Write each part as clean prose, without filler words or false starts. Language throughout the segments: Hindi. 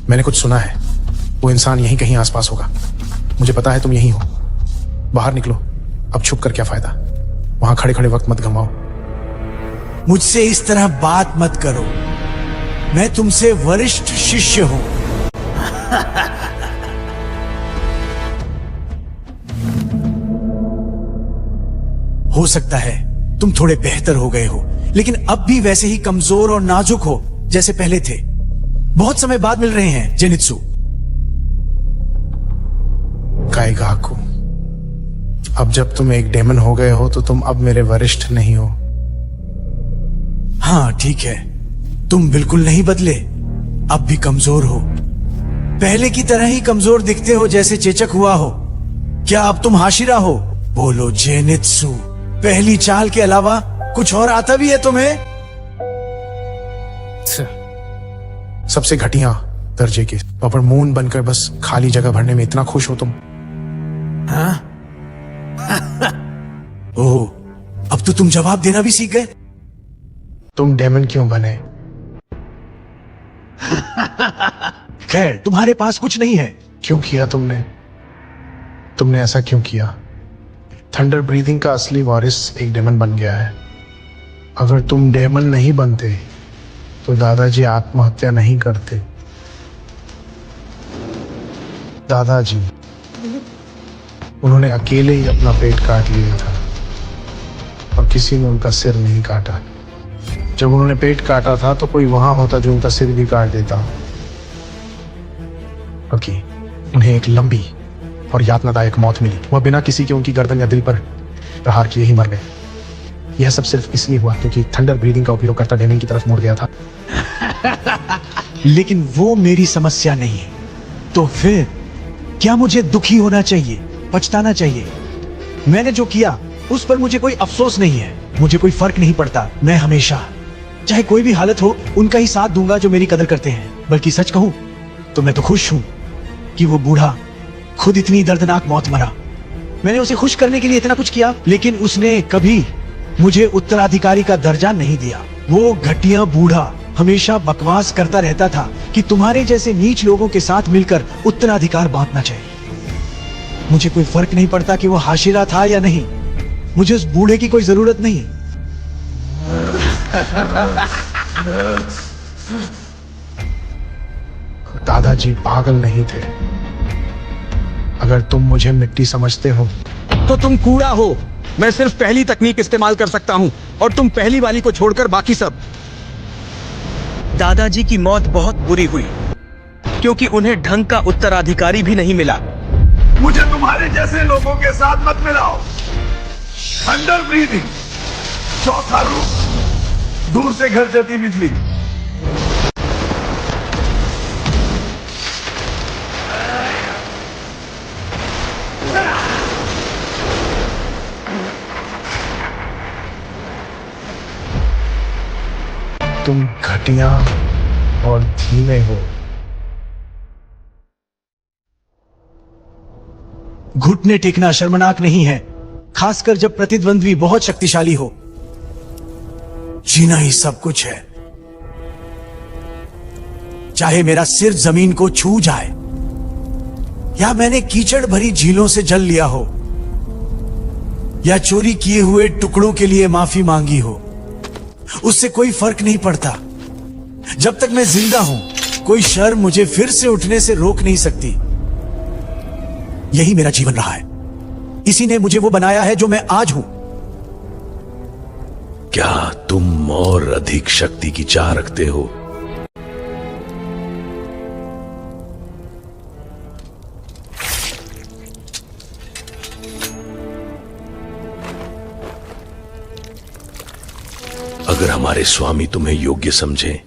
मैंने कुछ सुना है, वो इंसान यहीं कहीं आसपास होगा। मुझे पता है तुम यहीं हो। बाहर निकलो, अब छुप कर क्या फायदा, वहां खड़े खड़े वक्त मत गंवाओ। मुझसे इस तरह बात मत करो, मैं तुमसे वरिष्ठ शिष्य हूं। हो सकता है तुम थोड़े बेहतर हो गए हो, लेकिन अब भी वैसे ही कमजोर और नाजुक हो जैसे पहले थे। बहुत समय बाद मिल रहे हैं जेनित्सु। काइगाकू, अब जब तुम एक डेमन हो गए हो तो तुम अब मेरे वरिष्ठ नहीं हो। हाँ ठीक है, तुम बिल्कुल नहीं बदले, अब भी कमजोर हो। पहले की तरह ही कमजोर दिखते हो जैसे चेचक हुआ हो। क्या अब तुम हाशिरा हो? बोलो जेनित्सु, पहली चाल के अलावा कुछ और आता भी है तुम्हें? सबसे घटिया दर्जे के पापड़ मून बनकर बस खाली जगह भरने में इतना खुश हो तुम। हाँ? ओह, अब तो तुम जवाब देना भी सीख गए। तुम डेमन क्यों बने? खैर, तुम्हारे पास कुछ नहीं है। क्यों किया तुमने? तुमने ऐसा क्यों किया? थंडर ब्रीदिंग का असली वारिस एक डेमन बन गया है। अगर तुम डेमन नहीं बनते तो दादाजी आत्महत्या नहीं करते। दादाजी, उन्होंने अकेले ही अपना पेट काट लिया था और किसी ने उनका सिर नहीं काटा। जब उन्होंने पेट काटा था तो कोई वहां होता जो उनका सिर भी काट देता। क्योंकि उन्हें एक लंबी और यातनादायक मौत मिली। वह बिना किसी के उनकी गर्दन या दिल पर प्रहार किए ही मर गए। यह सब सिर्फ इसलिए हुआ क्योंकि थंडर ब्रीदिंग का उपयोग करता डेमन की तरफ मुड़ गया था। लेकिन वो मेरी समस्या नहीं है। तो फिर क्या मुझे दुखी होना चाहिए, पछताना चाहिए? मैंने जो किया उस पर मुझे कोई अफसोस नहीं है। मुझे कोई फर्क नहीं पड़ता। मैं हमेशा, चाहे कोई भी हालत हो, उनका ही साथ दूंगा जो मेरी कदर करते हैं। बल्कि सच कहूं तो मैं तो खुश हूं कि वो बूढ़ा खुद इतनी दर्दनाक मौत मरा। मैंने उसे खुश करने के लिए इतना कुछ किया, लेकिन उसने कभी मुझे उत्तराधिकारी का दर्जा नहीं दिया। वो घटिया बूढ़ा हमेशा बकवास करता रहता था कि तुम्हारे जैसे नीच लोगों के साथ मिलकर उत्तराधिकार बांटना चाहिए। मुझे कोई फर्क नहीं पड़ता कि वो हाशिरा था या नहीं। मुझे उस बूढ़े की कोई जरूरत नहीं। दादाजी पागल नहीं थे। अगर तुम मुझे मिट्टी समझते हो तो तुम कूड़ा हो। मैं सिर्फ पहली तकनीक इस्तेमाल कर सकता हूं और तुम पहली वाली को छोड़कर बाकी सब। दादाजी की मौत बहुत बुरी हुई क्योंकि उन्हें ढंग का उत्तराधिकारी भी नहीं मिला। मुझे तुम्हारे जैसे लोगों के साथ मत मिलाओ। थंडर ब्रीदिंग, चौथा रूप, दूर से घर जाती बिजली। तुम घटिया और धीमे हो। घुटने टेकना शर्मनाक नहीं है, खासकर जब प्रतिद्वंद्वी बहुत शक्तिशाली हो। जीना ही सब कुछ है। चाहे मेरा सिर जमीन को छू जाए या मैंने कीचड़ भरी झीलों से जल लिया हो या चोरी किए हुए टुकड़ों के लिए माफी मांगी हो, उससे कोई फर्क नहीं पड़ता। जब तक मैं जिंदा हूं, कोई शर्म मुझे फिर से उठने से रोक नहीं सकती। यही मेरा जीवन रहा है। इसी ने मुझे वो बनाया है जो मैं आज हूं। क्या तुम और अधिक शक्ति की चाह रखते हो? अगर हमारे स्वामी तुम्हें योग्य समझें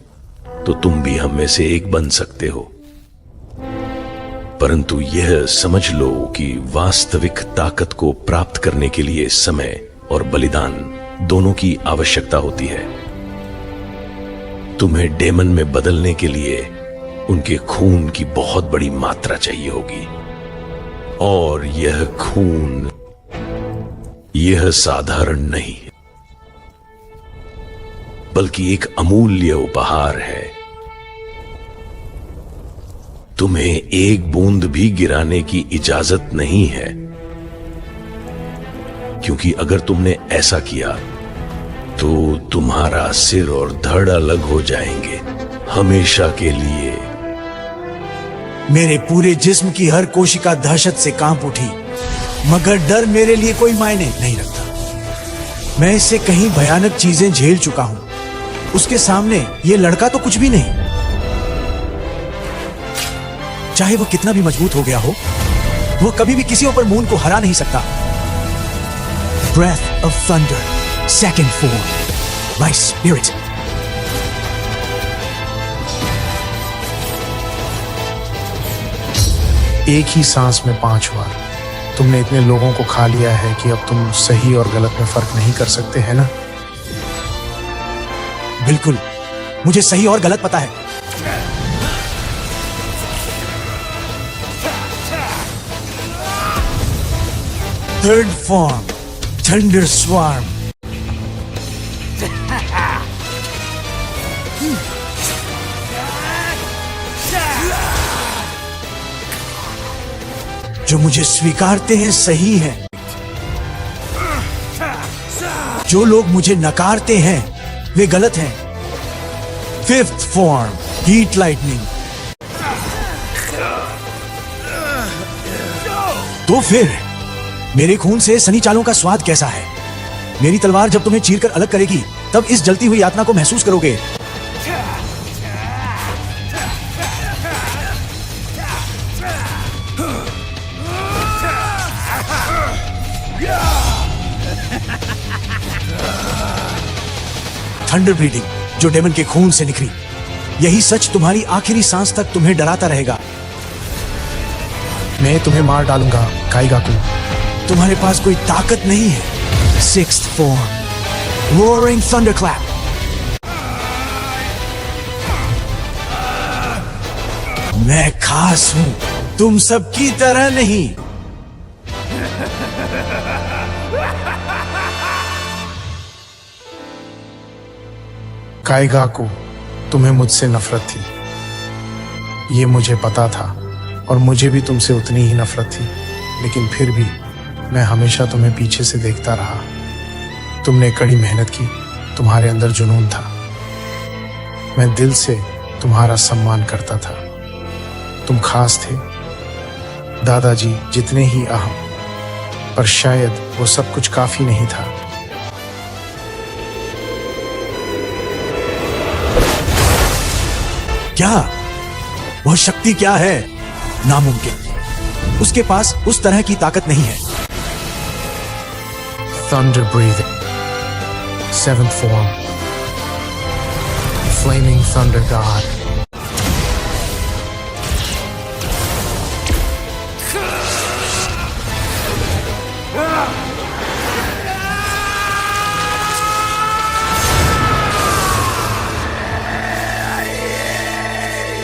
तो तुम भी हम में से एक बन सकते हो। परंतु यह समझ लो कि वास्तविक ताकत को प्राप्त करने के लिए समय और बलिदान दोनों की आवश्यकता होती है। तुम्हें डेमन में बदलने के लिए उनके खून की बहुत बड़ी मात्रा चाहिए होगी, और यह खून यह साधारण नहीं बल्कि एक अमूल्य उपहार है। तुम्हें एक बूंद भी गिराने की इजाजत नहीं है, क्योंकि अगर तुमने ऐसा किया तो तुम्हारा सिर और धड़ अलग हो जाएंगे हमेशा के लिए। मेरे पूरे जिस्म की हर कोशिका दहशत से कांप उठी, मगर डर मेरे लिए कोई मायने नहीं रखता। मैं इससे कहीं भयानक चीजें झेल चुका हूं, उसके सामने ये लड़का तो कुछ भी नहीं। चाहे वो कितना भी मजबूत हो गया हो, वो कभी भी किसी ओपर मून को हरा नहीं सकता। Breath of thunder, second form, my spirit. एक ही सांस में 5 बार तुमने इतने लोगों को खा लिया है कि अब तुम सही और गलत में फर्क नहीं कर सकते, है ना? बिल्कुल, मुझे सही और गलत पता है। Third form, thunder swarm. जो मुझे स्वीकारते हैं सही है, जो लोग मुझे नकारते हैं वे गलत हैं। Fifth form, heat lightning. तो फिर मेरे खून से सनी चालों का स्वाद कैसा है? मेरी तलवार जब तुम्हें चीरकर अलग करेगी, तब इस जलती हुई यातना को महसूस करोगे। थंडर ब्रीडिंग, जो डेमन के खून से निकली, यही सच तुम्हारी आखिरी सांस तक तुम्हें डराता रहेगा। मैं तुम्हें मार डालूंगा काइगाकू। तुम्हारे पास कोई ताकत नहीं है। Sixth form, roaring thunderclap. मैं खास हूं, तुम सबकी तरह नहीं। काइगाकू, तुम्हें मुझसे नफरत थी, ये मुझे पता था, और मुझे भी तुमसे उतनी ही नफरत थी, लेकिन फिर भी मैं हमेशा तुम्हें पीछे से देखता रहा। तुमने कड़ी मेहनत की, तुम्हारे अंदर जुनून था। मैं दिल से तुम्हारा सम्मान करता था। तुम खास थे, दादाजी जितने ही अहम, पर शायद वो सब कुछ काफी नहीं था। क्या वह शक्ति क्या है? नामुमकिन। उसके पास उस तरह की ताकत नहीं है। Thunder breathing, 7th form, flaming thunder god.